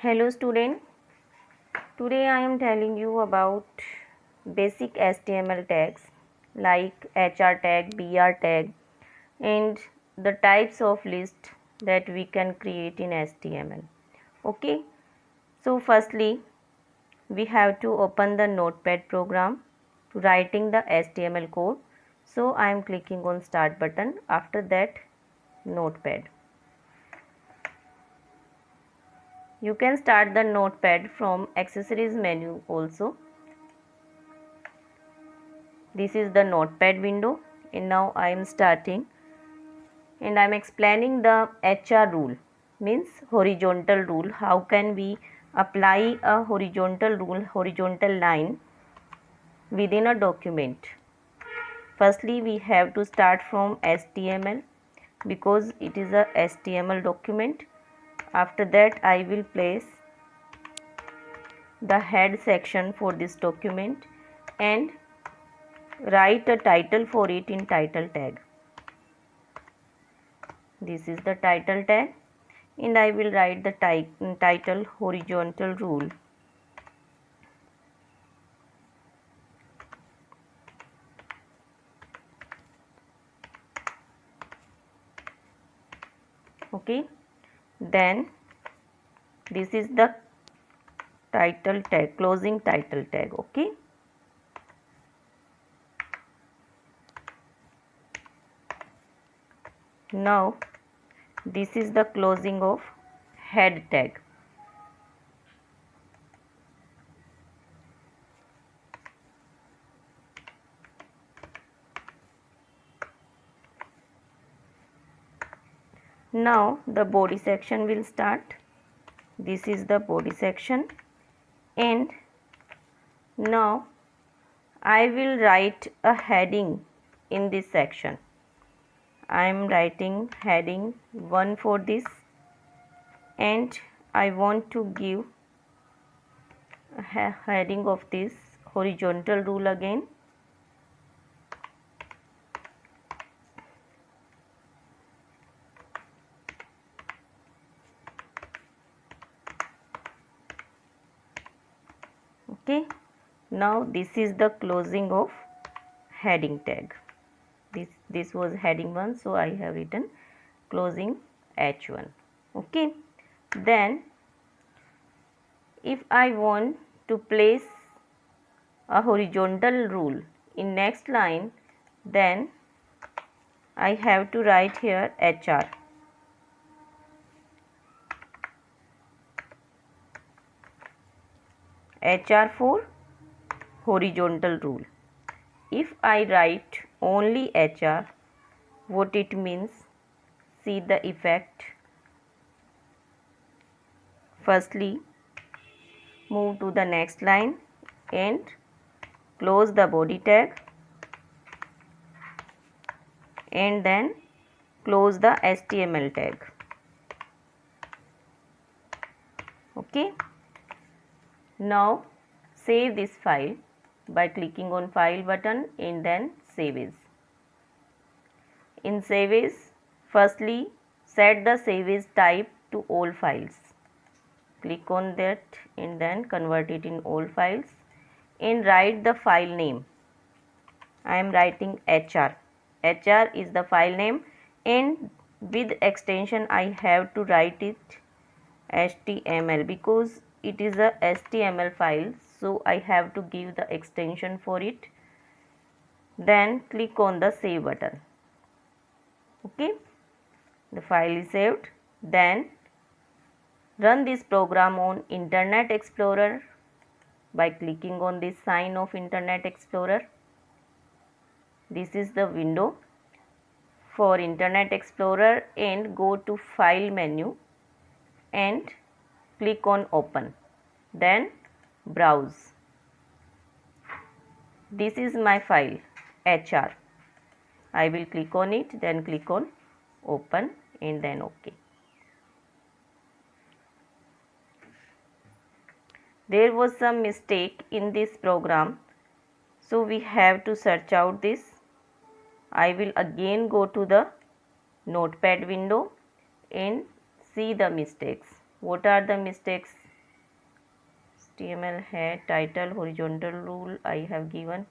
Hello student, today I am telling you about basic HTML tags like HR tag, BR tag and the types of list that we can create in HTML. Okay, so firstly we have to open the notepad program to writing the HTML code. So I am clicking on start button, after that notepad. You can start the notepad from accessories menu also. This is the notepad window and now I am starting and I am explaining the HR rule, means horizontal rule. How can we apply a horizontal rule, horizontal line within a document? Firstly we have to start from HTML because it is a HTML document. After that I will place the head section for this document and write a title for it in title tag. This is the title tag and I will write the title horizontal rule. Okay, then this is the title tag, closing title tag. Okay, now this is the closing of head tag. Now the body section will start. This is the body section and now I will write a heading in this section. I am writing heading 1 for this and I want to give a heading of this horizontal rule again. Okay, now this is the closing of heading tag. This was heading 1, so I have written closing h1. Okay, then if I want to place a horizontal rule in next line, then I have to write here HR. HR for horizontal rule. If I write only HR, what it means? See the effect. Firstly, move to the next line and close the body tag and then close the HTML tag. Okay. Now save this file by clicking on file button and then save as. In save as, firstly set the save as type to all files. Click on that and then convert it in all files and write the file name. I am writing HR. HR is the file name and with extension I have to write it HTML because it is a HTML file, so I have to give the extension for it. Then click on the save button. Okay, the file is saved. Then run this program on Internet Explorer by clicking on this sign of Internet Explorer. This is the window for Internet Explorer and go to file menu and click on open, then browse. This is my file HR. I will click on it, then click on open and then OK. There was some mistake in this program, so we have to search out this. I will again go to the notepad window and see the mistakes. What are the mistakes? HTML है title horizontal rule I have given.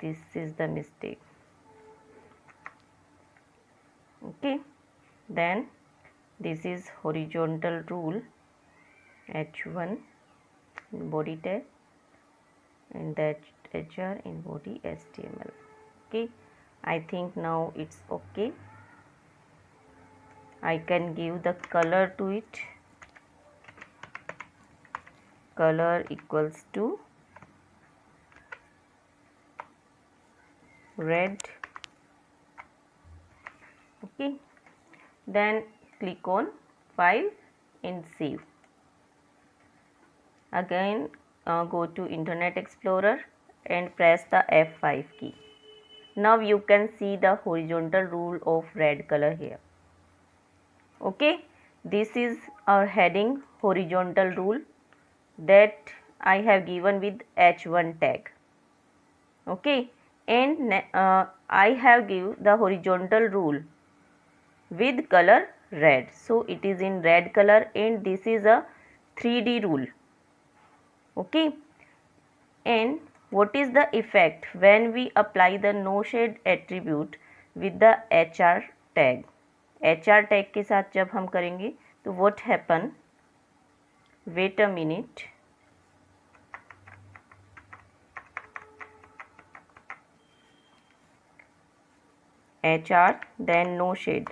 This is the mistake. Okay, then this is horizontal rule H1 in body tag and that HR in body HTML. Okay, I think now it's okay. I can give the color to it. Color equals to red. Okay, then click on file and save. Again go to Internet Explorer and press the F5 key. Now you can see the horizontal rule of red color here. Okay, this is our heading horizontal rule that I have given with H1 tag. Okay, and I have give the horizontal rule with color red, so it is in red color and this is a 3D rule. Okay, and what is the effect when we apply the no shade attribute with the HR tag? HR tag के साथ जब हम करेंगे तो what happen? Wait a minute. HR then no shade.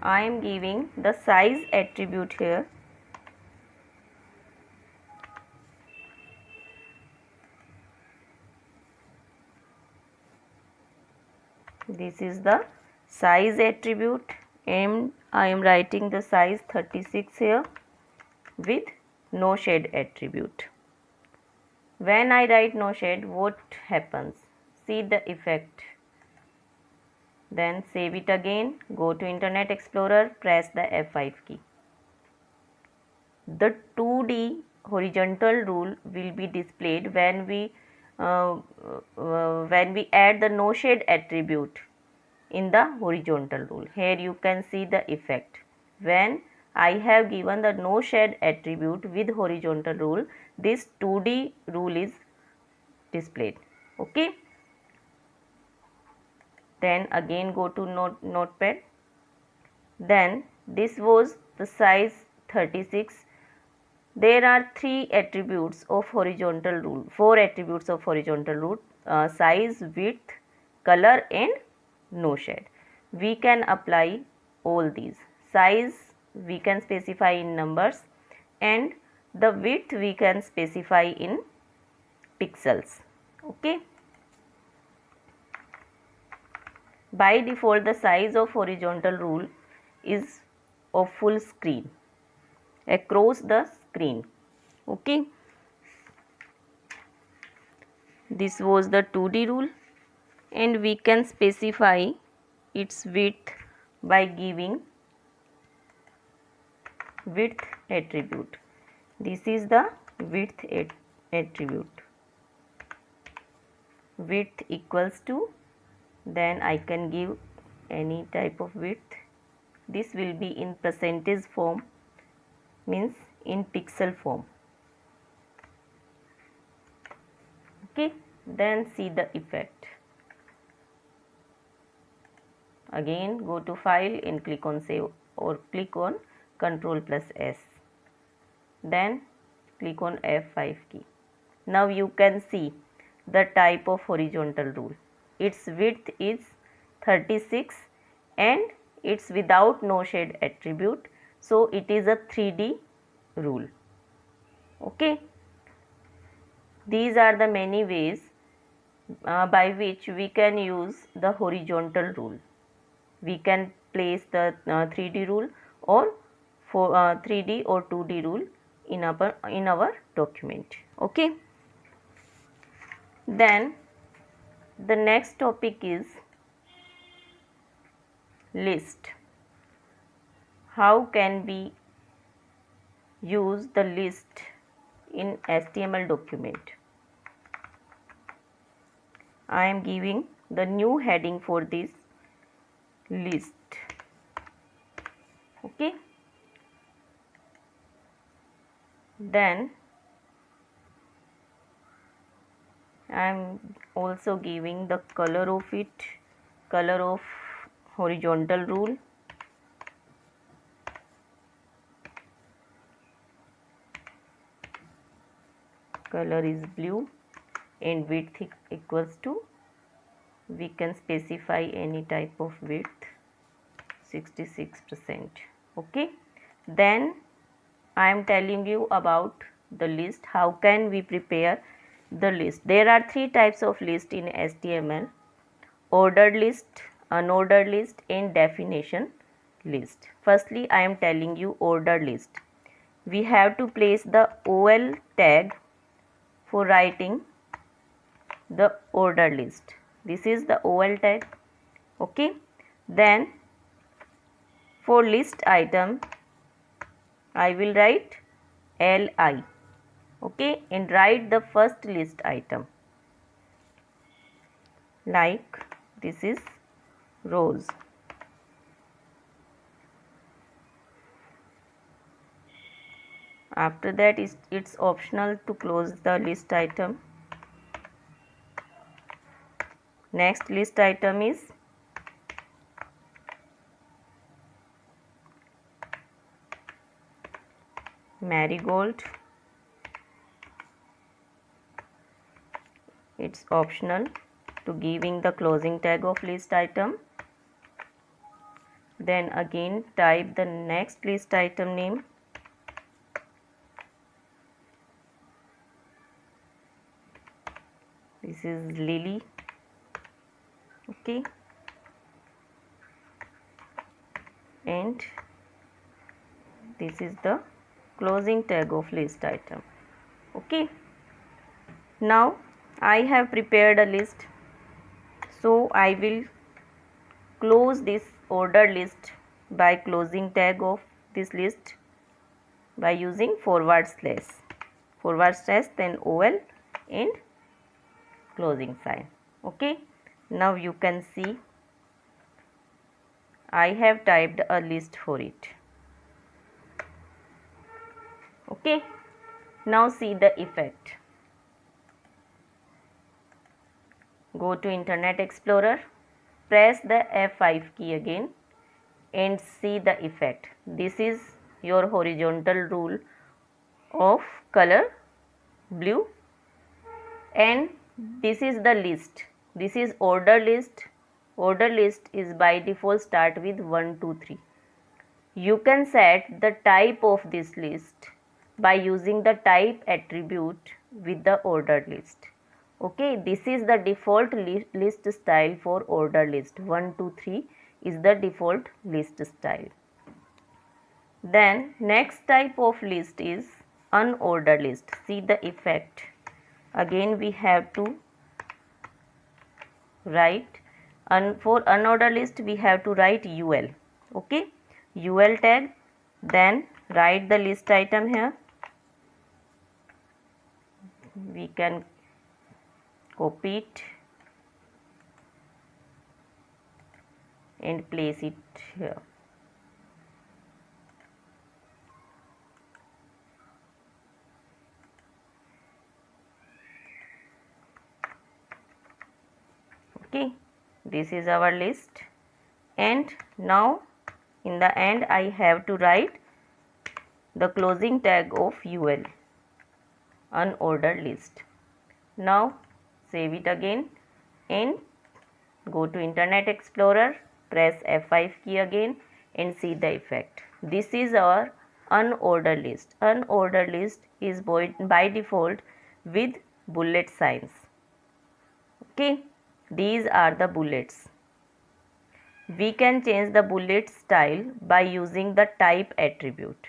I am giving the size attribute here. This is the size attribute and I am writing the size 36 here with no shade attribute. When I write no shade, what happens? See the effect. Then save it again, go to Internet Explorer, press the F5 key. The 2D horizontal rule will be displayed when we add the no shade attribute in the horizontal rule. Here you can see the effect. When I have given the no shade attribute with horizontal rule, this 2D rule is displayed. Okay. Then again go to notepad. Then this was the size 36. There are 3 attributes of horizontal rule, 4 attributes of horizontal rule, size, width, color and no shade. We can apply all these. Size we can specify in numbers and the width we can specify in pixels. Okay. By default the size of horizontal rule is of full screen, across the screen. Okay, this was the 2D rule and we can specify its width by giving width attribute. This is the width attribute. Width equals to, then I can give any type of width. This will be in percentage form, means in pixel form. Okay, then see the effect. Again go to file and click on save or click on Ctrl+S. Then click on F5 key. Now you can see the type of horizontal rule. Its width is 36 and it's without no shade attribute, so it is a 3D rule. Okay, these are the many ways by which we can use the horizontal rule. We can place the 3D rule or 3D or 2D rule in our document. Okay, then the next topic is list. How can we use the list in HTML document. I am giving the new heading for this list. Okay. Then I am also giving the color of it, color of horizontal rule. Color is blue and width equals to, we can specify any type of width, 66%. Okay. Then I am telling you about the list. How can we prepare the list? There are three types of list in HTML: ordered list, unordered list, and definition list. Firstly, I am telling you ordered list. We have to place the OL tag for writing the ordered list. This is the OL tag. Okay. Then for list item, I will write LI. Okay, and write the first list item, like this is rows. After that, it's optional to close the list item. Next list item is marigold. It's optional to giving the closing tag of list item. Then again type the next list item name. This is Lily. Okay. And this is the closing tag of list item. Okay. Now I have prepared a list, so I will close this ordered list by closing tag of this list by using forward slash, then OL and closing sign. Okay. Now you can see I have typed a list for it. Okay. Now see the effect. Go to Internet Explorer, press the F5 key again and see the effect. This is your horizontal rule of color blue, and this is the list. This is order list. Order list is by default start with 1, 2, 3. You can set the type of this list by using the type attribute with the ordered list. Okay, this is the default list style for order list. 1, 2, 3 is the default list style. Then next type of list is unordered list. See the effect. Again we have to write, for unordered list we have to write UL. Okay, UL tag, then write the list item here. We can copy it and place it here. Okay, this is our list, and now in the end I have to write the closing tag of UL, unordered list. Now save it again and go to Internet Explorer, press F5 key again and see the effect. This is our unordered list. Unordered list is by default with bullet signs. Okay, these are the bullets. We can change the bullet style by using the type attribute.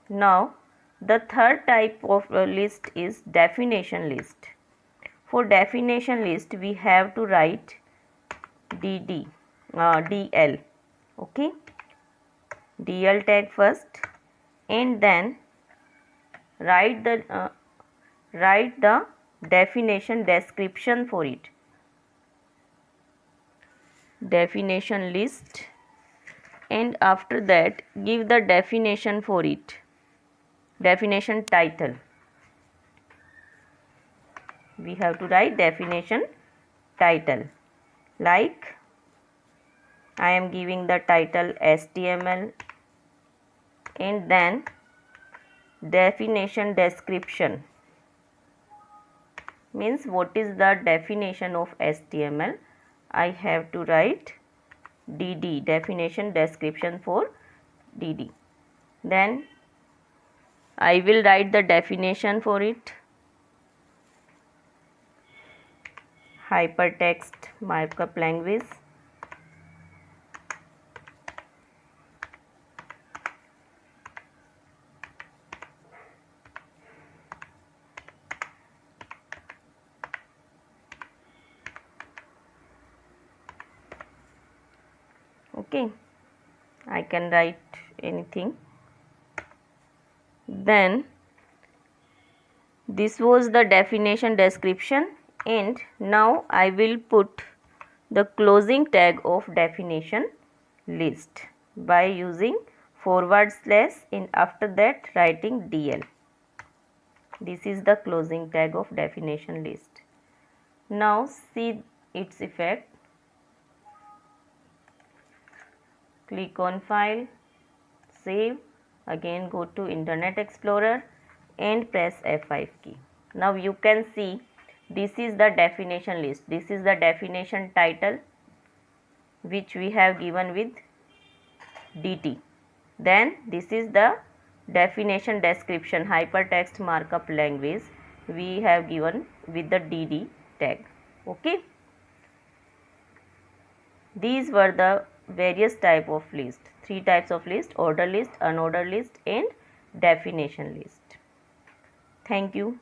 Now the third type of list is definition list. For definition list we have to write DL. Okay, DL tag first, and then write the definition description for it. Definition list, and after that give the definition for it. Definition title. We have to write definition title. Like I am giving the title HTML, and then definition description means what is the definition of HTML. I have to write DD, definition description for DD. Then I will write the definition for it. Hypertext markup language. Okay, I can write anything. Then this was the definition description, and now I will put the closing tag of definition list by using forward slash, and after that writing DL. This is the closing tag of definition list. Now see its effect. Click on file, save, again go to Internet Explorer and press F5 key. Now you can see this is the definition list. This is the definition title which we have given with DT. Then this is the definition description hypertext markup language we have given with the DD tag. Okay. These were the various type of list. 3 types of list: order list, unordered list and definition list. Thank you.